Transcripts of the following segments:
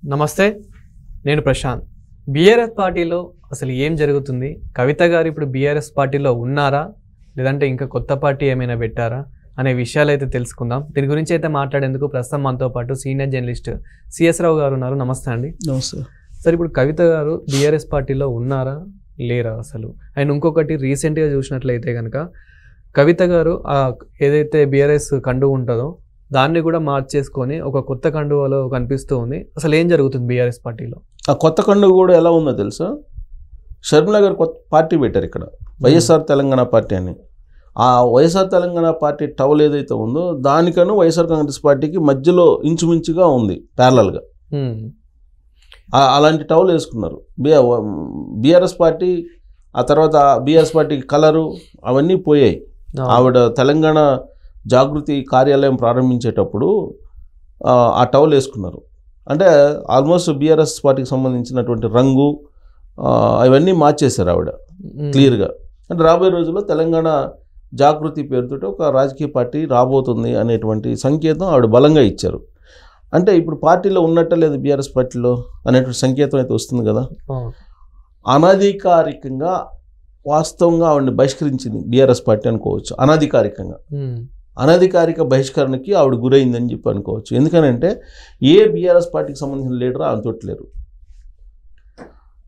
నమస్తే, నేను ప్రశాంత్. బీఆర్ఎస్ పార్టీలో అసలు ఏం జరుగుతుంది? కవిత గారు ఇప్పుడు బీఆర్ఎస్ పార్టీలో ఉన్నారా, లేదంటే ఇంకా కొత్త పార్టీ ఏమైనా పెట్టారా అనే విషయాలు అయితే తెలుసుకుందాం. దీని గురించి అయితే మాట్లాడేందుకు ప్రస్తుతం మనతో పాటు సీనియర్ జర్నలిస్ట్ సిఎస్ రావు గారు ఉన్నారు. నమస్తే అండి. నమస్తే సార్, ఇప్పుడు కవిత గారు బీఆర్ఎస్ పార్టీలో ఉన్నారా లేరా అసలు? అండ్ ఇంకొకటి, రీసెంట్గా చూసినట్లయితే కనుక కవిత గారు ఏదైతే బీఆర్ఎస్ కండువ ఉంటుందో దాన్ని కూడా మార్చేసుకొని ఒక కొత్త కండువలో కనిపిస్తూ ఉంది. అసలు ఏం జరుగుతుంది బీఆర్ఎస్ పార్టీలో? ఆ కొత్త కండువ కూడా ఎలా ఉందో తెలుసా? షర్మిల గారు కొత్త పార్టీ పెట్టారు ఇక్కడ, వైఎస్ఆర్ తెలంగాణ పార్టీ అని. ఆ వైఎస్ఆర్ తెలంగాణ పార్టీ టవల్ ఏదైతే ఉందో దానికను వైఎస్ఆర్ కాంగ్రెస్ పార్టీకి మధ్యలో ఇంచుమించుగా ఉంది, ప్యారలల్గా. అలాంటి టవల్ వేసుకున్నారు బీఆర్ఎస్ పార్టీ. ఆ తర్వాత బీఆర్ఎస్ పార్టీకి కలరు అవన్నీ పోయాయి. ఆవిడ తెలంగాణ జాగృతి కార్యాలయం ప్రారంభించేటప్పుడు ఆ టవల్ వేసుకున్నారు. అంటే ఆల్మోస్ట్ బీఆర్ఎస్ పార్టీకి సంబంధించినటువంటి రంగు అవన్నీ మార్చేశారు ఆవిడ క్లియర్గా. అంటే రాబోయే రోజుల్లో తెలంగాణ జాగృతి పేరుతో ఒక రాజకీయ పార్టీ రాబోతుంది అనేటువంటి సంకేతం ఆవిడ బలంగా ఇచ్చారు. అంటే ఇప్పుడు పార్టీలో ఉన్నట్ట లేదు బీఆర్ఎస్ పార్టీలో అనేటువంటి సంకేతం అయితే వస్తుంది కదా. అనధికారికంగా వాస్తవంగా ఆవిడని బహిష్కరించింది బీఆర్ఎస్ పార్టీ అనుకోవచ్చు. అనధికారిక బహిష్కరణకి ఆవిడ గురైందని చెప్పి అనుకోవచ్చు. ఎందుకనంటే ఏ బీఆర్ఎస్ పార్టీకి సంబంధించిన లీడర్ ఆమెతోటి లేరు.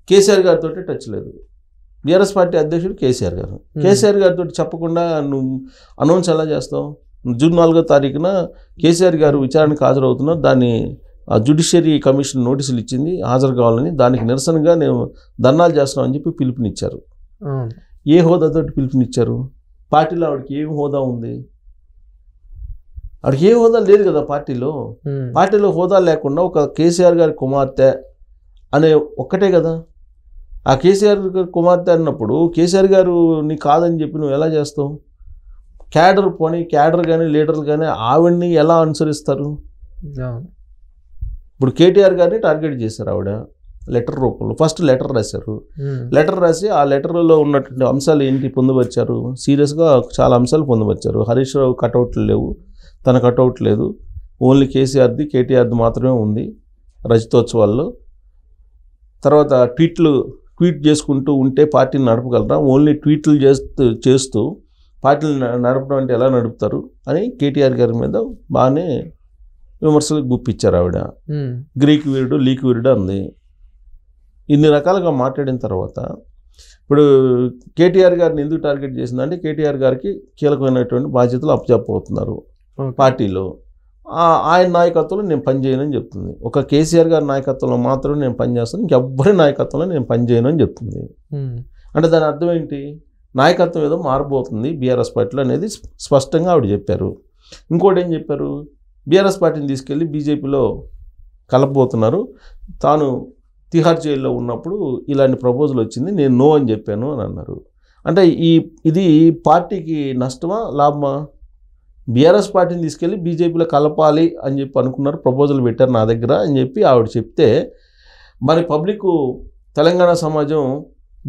కేసీఆర్ గారితో టచ్ లేదు. బీఆర్ఎస్ పార్టీ అధ్యక్షుడు కేసీఆర్ గారు. కేసీఆర్ గారితో చెప్పకుండా నువ్వు అనౌన్స్ ఎలా చేస్తావు? జూన్ 4వ తారీఖున కేసీఆర్ గారు విచారణకు హాజరవుతున్నారు. దాన్ని జ్యుడిషియరీ కమిషన్ నోటీసులు ఇచ్చింది, హాజరు కావాలని. దానికి నిరసనగా నేను ధర్నాలు చేస్తున్నామని చెప్పి పిలుపునిచ్చారు. ఏ హోదాతోటి పిలుపునిచ్చారు? పార్టీలో ఆవిడకి ఏం హోదా ఉంది? ఆవిడకి ఏ హోదా లేదు కదా పార్టీలో. పార్టీలో హోదా లేకుండా ఒక కేసీఆర్ గారి కుమార్తె అనే ఒక్కటే కదా. ఆ కేసీఆర్ గారి కుమార్తె అన్నప్పుడు కేసీఆర్ గారు నీ కాదని చెప్పి నువ్వు ఎలా చేస్తావు? క్యాడర్ కానీ లీడర్లు కానీ ఆవిడ్ని ఎలా అనుసరిస్తారు? ఇప్పుడు కేటీఆర్ గారిని టార్గెట్ చేశారు ఆవిడ లెటర్ రూపంలో. ఫస్ట్ లెటర్ రాశారు. లెటర్ రాసి ఆ లెటర్లో ఉన్నటువంటి అంశాలు ఏంటి పొందుపరిచారు? సీరియస్గా చాలా అంశాలు పొందుపరిచారు. హరీష్ రావు కటౌట్లు లేవు, తన కటౌట్ లేదు, ఓన్లీ కేటీఆర్ది మాత్రమే ఉంది రజతోత్సవాల్లో. తర్వాత ట్వీట్ చేసుకుంటూ ఉంటే పార్టీని నడపగలరా? ఓన్లీ ట్వీట్లు చేస్తూ పార్టీని నడపడం అంటే ఎలా నడుపుతారు అని కేటీఆర్ గారి మీద బాగానే విమర్శలు గుప్పించారు ఆవిడ. గ్రీక్ వీరుడు, లీక్ వీరుడు అంది. ఇన్ని రకాలుగా మాట్లాడిన తర్వాత ఇప్పుడు కేటీఆర్ గారిని ఎందుకు టార్గెట్ చేసిందంటే కేటీఆర్ గారికి కీలకమైనటువంటి బాధ్యతలు అప్పచెప్పబోతున్నారు పార్టీలో. ఆయన నాయకత్వంలో నేను పనిచేయనని చెప్తుంది. ఒక కేసీఆర్ గారి నాయకత్వంలో మాత్రం నేను పనిచేస్తాను, ఇంకెవ్వరి నాయకత్వంలో నేను పనిచేయను అని చెప్తుంది. అంటే దాని అర్థం ఏంటి? నాయకత్వం ఏదో మారబోతుంది బీఆర్ఎస్ పార్టీలో అనేది స్పష్టంగా ఆవిడ చెప్పారు. ఇంకోటి ఏం చెప్పారు? బీఆర్ఎస్ పార్టీని తీసుకెళ్ళి బీజేపీలో కలపబోతున్నారు. తాను తిహార్ జైల్లో ఉన్నప్పుడు ఇలాంటి ప్రపోజల్ వచ్చింది, నేను నో అని చెప్పాను అని అన్నారు. అంటే ఇది పార్టీకి నష్టమా లాభమా? బీఆర్ఎస్ పార్టీని తీసుకెళ్ళి బీజేపీలో కలపాలి అని చెప్పి అనుకున్నారు, ప్రపోజల్ పెట్టారు నా దగ్గర అని చెప్పి ఆవిడ చెప్తే మరి పబ్లిక్ తెలంగాణ సమాజం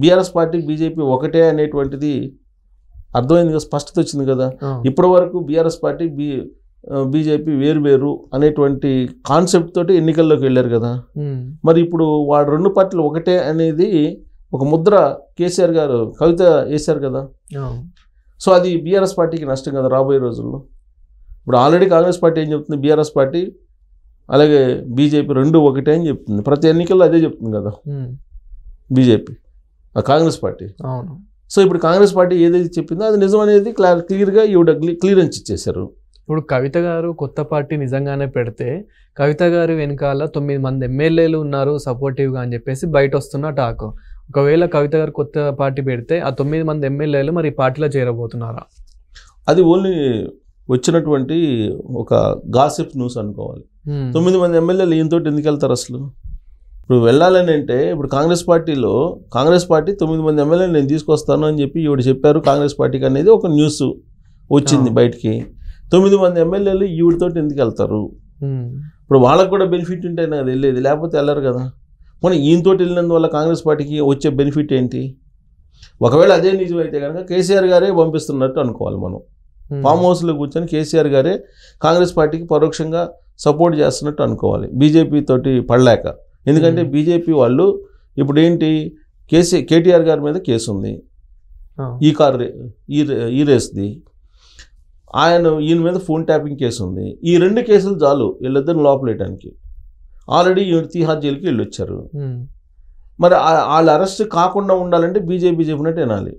బీఆర్ఎస్ పార్టీ బీజేపీ ఒకటే అనేటువంటిది అర్థమైంది కదా, స్పష్టత వచ్చింది కదా. ఇప్పటి వరకు బీఆర్ఎస్ పార్టీ బీజేపీ వేరు అనేటువంటి కాన్సెప్ట్ తోటి ఎన్నికల్లోకి వెళ్ళారు కదా. మరి ఇప్పుడు వాడు రెండు పార్టీలు ఒకటే అనేది ఒక ముద్ర కేసీఆర్ గారు కవిత వేశారు కదా. సో అది బీఆర్ఎస్ పార్టీకి నష్టం కదా రాబోయే రోజుల్లో. ఇప్పుడు ఆల్రెడీ కాంగ్రెస్ పార్టీ ఏం చెప్తుంది? బీఆర్ఎస్ పార్టీ అలాగే బీజేపీ రెండు ఒకటే అని చెప్తుంది. ప్రతి ఎన్నికల్లో అదే చెప్తుంది కదా బీజేపీ, కాంగ్రెస్ పార్టీ. సో ఇప్పుడు కాంగ్రెస్ పార్టీ ఏదైతే చెప్పిందో అది నిజం అనేది క్లియర్గా ఈవిడ క్లియరెన్స్ ఇచ్చేశారు. ఇప్పుడు కవిత గారు కొత్త పార్టీ నిజంగానే పెడితే కవిత గారు వెనకాల 9 మంది ఎమ్మెల్యేలు ఉన్నారు సపోర్టివ్గా అని చెప్పేసి బయట వస్తున్న టాక్. ఒకవేళ కవిత గారు కొత్త పార్టీ పెడితే ఆ 9 మంది ఎమ్మెల్యేలు మరి పార్టీలో చేరబోతున్నారా? అది ఓన్లీ వచ్చినటువంటి ఒక గాసిప్ న్యూస్ అనుకోవాలి. 9 మంది ఎమ్మెల్యేలు ఈయనతో ఎందుకు వెళ్తారు అసలు? ఇప్పుడు వెళ్ళాలని అంటే ఇప్పుడు కాంగ్రెస్ పార్టీ 9 మంది ఎమ్మెల్యేలు నేను తీసుకొస్తాను అని చెప్పి ఈవిడ చెప్పారు కాంగ్రెస్ పార్టీకి అనేది ఒక న్యూస్ వచ్చింది బయటికి. 9 మంది ఎమ్మెల్యేలు ఈవిడతో ఎందుకు వెళ్తారు? ఇప్పుడు వాళ్ళకు కూడా బెనిఫిట్ ఉంటేనే అది వెళ్ళేది, లేకపోతే వెళ్ళరు కదా. మనం ఈయనతో వెళ్ళినందువల్ల కాంగ్రెస్ పార్టీకి వచ్చే బెనిఫిట్ ఏంటి? ఒకవేళ అదే నిజమైతే కనుక కేసీఆర్ గారే పంపిస్తున్నట్టు అనుకోవాలి మనం. ఫామ్ హౌస్లో కూర్చొని కేసీఆర్ గారే కాంగ్రెస్ పార్టీకి పరోక్షంగా సపోర్ట్ చేస్తున్నట్టు అనుకోవాలి బీజేపీ తోటి పడలేక. ఎందుకంటే బీజేపీ వాళ్ళు ఇప్పుడు ఏంటి కేటీఆర్ గారి మీద కేసు ఉంది, ఈ రేస్ది, ఈయన మీద ఫోన్ ట్యాపింగ్ కేసు ఉంది. ఈ 2 కేసులు చాలు వీళ్ళిద్దరిని లోపలేయడానికి. ఆల్రెడీ తిహార్ జైలుకి వెళ్ళొచ్చారు. మరి వాళ్ళు అరెస్ట్ కాకుండా ఉండాలంటే బీజేపీ చెప్పినట్టు వినాలి.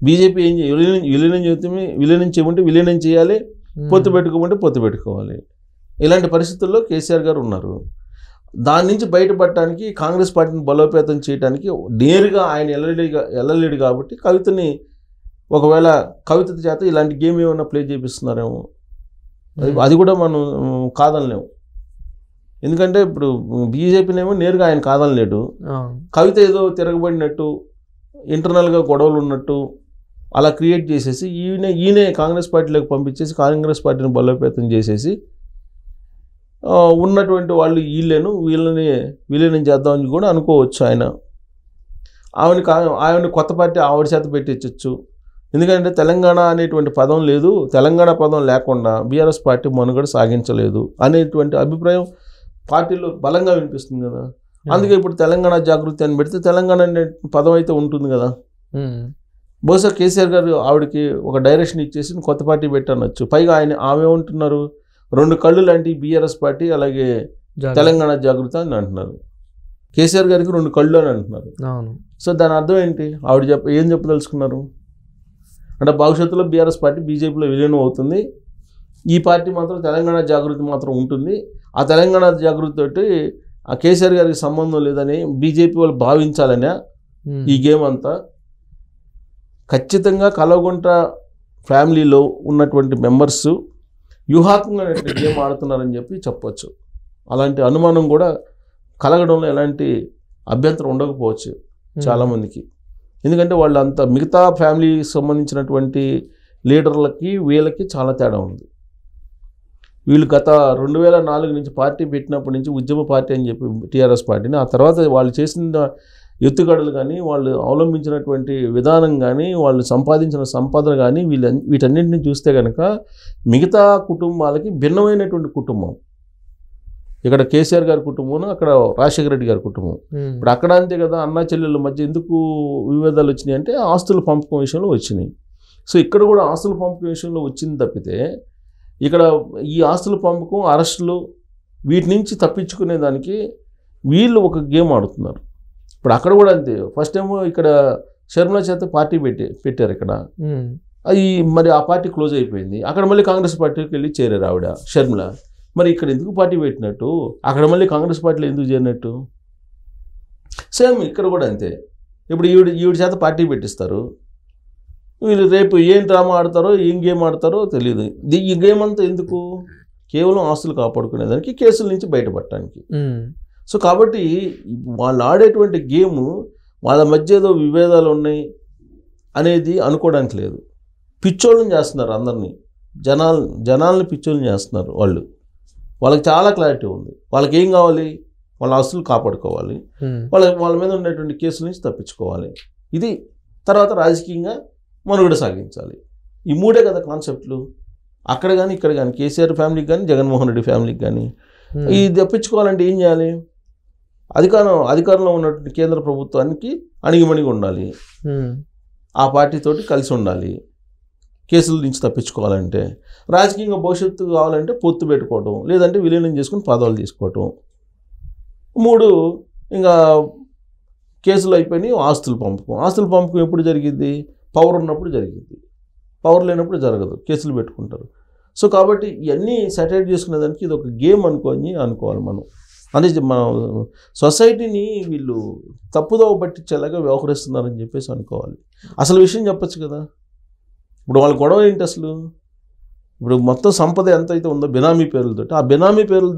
బీజేపీ ఏం విలీనం చేయమంటే విలీనం చేయాలి, పొత్తు పెట్టుకోమంటే పొత్తు పెట్టుకోవాలి. ఇలాంటి పరిస్థితుల్లో కేసీఆర్ గారు ఉన్నారు. దాని నుంచి బయటపడటానికి కాంగ్రెస్ పార్టీని బలోపేతం చేయడానికి నేరుగా ఆయన వెళ్ళలేడు కాబట్టి కవితని ఒకవేళ కవిత చేత ఇలాంటి గేమ్ ఏమైనా ప్లే చేపిస్తున్నారేమో, అది కూడా మనం కాదనలేము. ఎందుకంటే ఇప్పుడు బీజేపీనేమో నేరుగా ఆయన కాదనలేడు, కవిత ఏదో తిరగబడినట్టు ఇంటర్నల్గా గొడవలు ఉన్నట్టు అలా క్రియేట్ చేసేసి ఈయనే కాంగ్రెస్ పార్టీలోకి పంపించేసి కాంగ్రెస్ పార్టీని బలోపేతం చేసేసి ఉన్నటువంటి వాళ్ళు వీళ్ళని విలీనం చేద్దామని కూడా అనుకోవచ్చు. ఆవిడ కొత్త పార్టీ ఆవిడ చేత పెట్టించవచ్చు. ఎందుకంటే తెలంగాణ అనేటువంటి పదం లేదు, తెలంగాణ పదం లేకుండా బీఆర్ఎస్ పార్టీ మనుగడ సాగించలేదు అనేటువంటి అభిప్రాయం పార్టీలో బలంగా వినిపిస్తుంది కదా. అందుకే ఇప్పుడు తెలంగాణ జాగృతి అని పెడితే తెలంగాణ అనే పదం అయితే ఉంటుంది కదా. బహుశా కేసీఆర్ గారు ఆవిడకి ఒక డైరెక్షన్ ఇచ్చేసి కొత్త పార్టీ పెట్టనొచ్చు. పైగా ఆమె ఏమంటున్నారు, 2 కళ్ళు లాంటి బీఆర్ఎస్ పార్టీ అలాగే తెలంగాణ జాగృతి అని అంటున్నారు. కేసీఆర్ గారికి 2 కళ్ళు అని అంటున్నారు. సో దాని అర్థం ఏంటి, ఆవిడ ఏం చెప్పదలుచుకున్నారు అంటే భవిష్యత్తులో బీఆర్ఎస్ పార్టీ బీజేపీలో విలీనం అవుతుంది, ఈ పార్టీ మాత్రం తెలంగాణ జాగృతి మాత్రం ఉంటుంది, ఆ తెలంగాణ జాగృతి తోటి ఆ కేసీఆర్ గారికి సంబంధం లేదని బీజేపీ వాళ్ళు భావించాలనే ఈ గేమ్ అంతా. ఖచ్చితంగా కల్వకుంట్ల ఫ్యామిలీలో ఉన్నటువంటి మెంబర్స్ వ్యూహాత్మకంగా గేమ్ ఆడుతున్నారని చెప్పొచ్చు. అలాంటి అనుమానం కూడా కలగడంలో ఎలాంటి అభ్యంతరం ఉండకపోవచ్చు చాలామందికి. ఎందుకంటే వాళ్ళు అంత మిగతా ఫ్యామిలీకి సంబంధించినటువంటి లీడర్లకి వీళ్ళకి చాలా తేడా ఉంది. వీళ్ళు గత 2004 నుంచి పార్టీ పెట్టినప్పటి నుంచి ఉద్యమ పార్టీ అని చెప్పి టీఆర్ఎస్ పార్టీని, ఆ తర్వాత వాళ్ళు చేసిన ఎత్తుగడలు కానీ వాళ్ళు అవలంబించినటువంటి విధానం కానీ వాళ్ళు సంపాదించిన సంపద కానీ వీటన్నింటినీ చూస్తే కనుక మిగతా కుటుంబాలకి భిన్నమైనటువంటి కుటుంబం. ఇక్కడ కేసీఆర్ గారి కుటుంబం, అక్కడ రాజశేఖర రెడ్డి గారి కుటుంబం. ఇప్పుడు అక్కడ అంతే కదా, అన్నా చెల్లెళ్ళ మధ్య ఎందుకు విభేదాలు వచ్చినాయి అంటే ఆస్తుల పంపకం విషయంలో వచ్చినాయి. సో ఇక్కడ కూడా ఆస్తుల పంపకం విషయంలో వచ్చింది తప్పితే ఇక్కడ ఈ ఆస్తుల పంపకం అరెస్టులు వీటి నుంచి తప్పించుకునే దానికి వీళ్ళు ఒక గేమ్ ఆడుతున్నారు. ఇప్పుడు అక్కడ కూడా అంతే, ఫస్ట్ ఏమో ఇక్కడ షర్మిల చేత పార్టీ పెట్టారు ఇక్కడ, అది మరి ఆ పార్టీ క్లోజ్ అయిపోయింది. అక్కడ మళ్ళీ కాంగ్రెస్ పార్టీకి వెళ్ళి చేరారు ఆవిడ షర్మిల. మరి ఇక్కడ ఎందుకు పార్టీ పెట్టినట్టు, అక్కడ మళ్ళీ కాంగ్రెస్ పార్టీలో ఎందుకు చేరినట్టు? సేమ్ ఇక్కడ కూడా అంతే. ఇప్పుడు ఈవిడ చేత పార్టీ పెట్టిస్తారు, వీళ్ళు రేపు ఏం డ్రామా ఆడతారో ఏం గేమ్ ఆడతారో తెలియదు. ఈ గేమ్ అంతా ఎందుకు, కేవలం ఆస్తులు కాపాడుకునేదానికి, కేసుల నుంచి బయటపడటానికి. సో కాబట్టి వాళ్ళు ఆడేటువంటి గేమ్ వాళ్ళ మధ్య ఏదో విభేదాలు ఉన్నాయి అనేది అనుకోవడానికి లేదు. పిచ్చోళ్ళని చేస్తున్నారు అందరినీ, జనాల్ని పిచ్చోళ్ళని చేస్తున్నారు. వాళ్ళకి చాలా క్లారిటీ ఉంది. వాళ్ళకి ఏం కావాలి, వాళ్ళ ఆస్తులు కాపాడుకోవాలి, వాళ్ళ మీద ఉన్నటువంటి కేసుల నుంచి తప్పించుకోవాలి, ఇది తర్వాత రాజకీయంగా మనుగడ సాగించాలి. ఈ 3 కదా కాన్సెప్ట్లు. అక్కడ కానీ ఇక్కడ కానీ కేసీఆర్ ఫ్యామిలీకి కానీ జగన్మోహన్ రెడ్డి ఫ్యామిలీకి కానీ ఇది తప్పించుకోవాలంటే ఏం చేయాలి, అధికారంలో ఉన్నటువంటి కేంద్ర ప్రభుత్వానికి అణిగిమణిగి ఉండాలి, ఆ పార్టీతోటి కలిసి ఉండాలి. కేసుల నుంచి తప్పించుకోవాలంటే, రాజకీయంగా భవిష్యత్తు కావాలంటే పొత్తు పెట్టుకోవటం, లేదంటే విలీనం చేసుకుని పదవులు తీసుకోవటం. 3 ఇంకా కేసులు అయిపోయినాయి. ఆస్తుల పంపకం ఎప్పుడు జరిగింది, పవర్ ఉన్నప్పుడు జరిగింది, పవర్ లేనప్పుడు జరగదు, కేసులు పెట్టుకుంటారు. సో కాబట్టి ఇవన్నీ సెటిల్ చేసుకునేదానికి ఇది ఒక గేమ్ అనుకోవాలి మనం. అంటే మన సొసైటీని వీళ్ళు తప్పుదోవ పట్టించేలాగా వ్యవహరిస్తున్నారని చెప్పేసి అనుకోవాలి. అసలు విషయం చెప్పచ్చు కదా. ఇప్పుడు వాళ్ళ గొడవ ఏంటి అసలు, ఇప్పుడు మొత్తం సంపద ఎంత అయితే ఉందో బినామీ పేర్లతో, ఆ బినామీ పేర్ల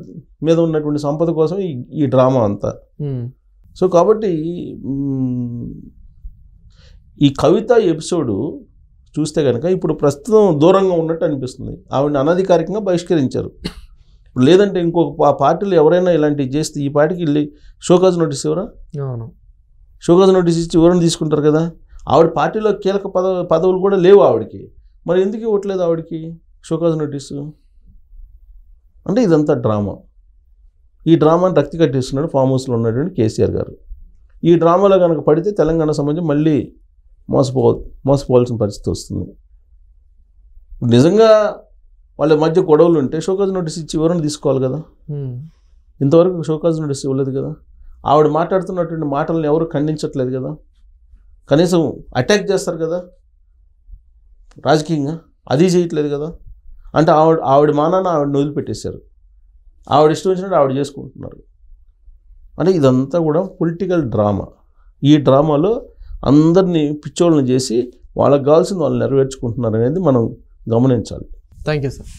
మీద ఉన్నటువంటి సంపద కోసం ఈ డ్రామా అంతా. సో కాబట్టి ఈ కవిత ఎపిసోడు చూస్తే కనుక ఇప్పుడు ప్రస్తుతం దూరంగా ఉన్నట్టు అనిపిస్తుంది. ఆవిడని అనధికారికంగా బహిష్కరించారు. ఇప్పుడు లేదంటే ఇంకొక పార్టీలు ఎవరైనా ఇలాంటివి చేస్తే ఈ పార్టీకి వెళ్ళి షోకాజ్ నోటీస్ ఎవరా, షోకాజ్ నోటీస్ ఇచ్చి ఎవరైనా తీసుకుంటారు కదా. ఆవిడ పార్టీలో కీలక పదవులు కూడా లేవు ఆవిడకి, మరి ఎందుకు ఇవ్వట్లేదు ఆవిడకి షోకాజ్ నోటీసు? అంటే ఇదంతా డ్రామా. ఈ డ్రామాని రక్తి కట్టిస్తున్నాడు ఫామ్ హౌస్లో ఉన్నటువంటి కేసీఆర్ గారు. ఈ డ్రామాలో కనుక పడితే తెలంగాణ సమాజం మళ్ళీ మోసపోవాల్సిన పరిస్థితి వస్తుంది. నిజంగా వాళ్ళ మధ్య గొడవలు ఉంటే షోకాజ్ నోటీస్ ఇచ్చి వివరణ తీసుకోవాలి కదా. ఇంతవరకు షోకాజ్ నోటీస్ ఇవ్వలేదు కదా. ఆవిడ మాట్లాడుతున్నటువంటి మాటలను ఎవరు ఖండించట్లేదు కదా. కనీసం అటాక్ చేస్తారు కదా రాజకీయంగా, అది చేయట్లేదు కదా. అంటే ఆవిడ మానాన్ని ఆవిడని వదిలిపెట్టేశారు. ఆవిడ ఇష్టం వచ్చినట్టు ఆవిడ చేసుకుంటున్నారు. అంటే ఇదంతా కూడా పొలిటికల్ డ్రామా. ఈ డ్రామాలో అందరినీ పిచ్చోళ్ళని చేసి వాళ్ళకి కావాల్సింది వాళ్ళు నెరవేర్చుకుంటున్నారు అనేది మనం గమనించాలి. Thank you sir.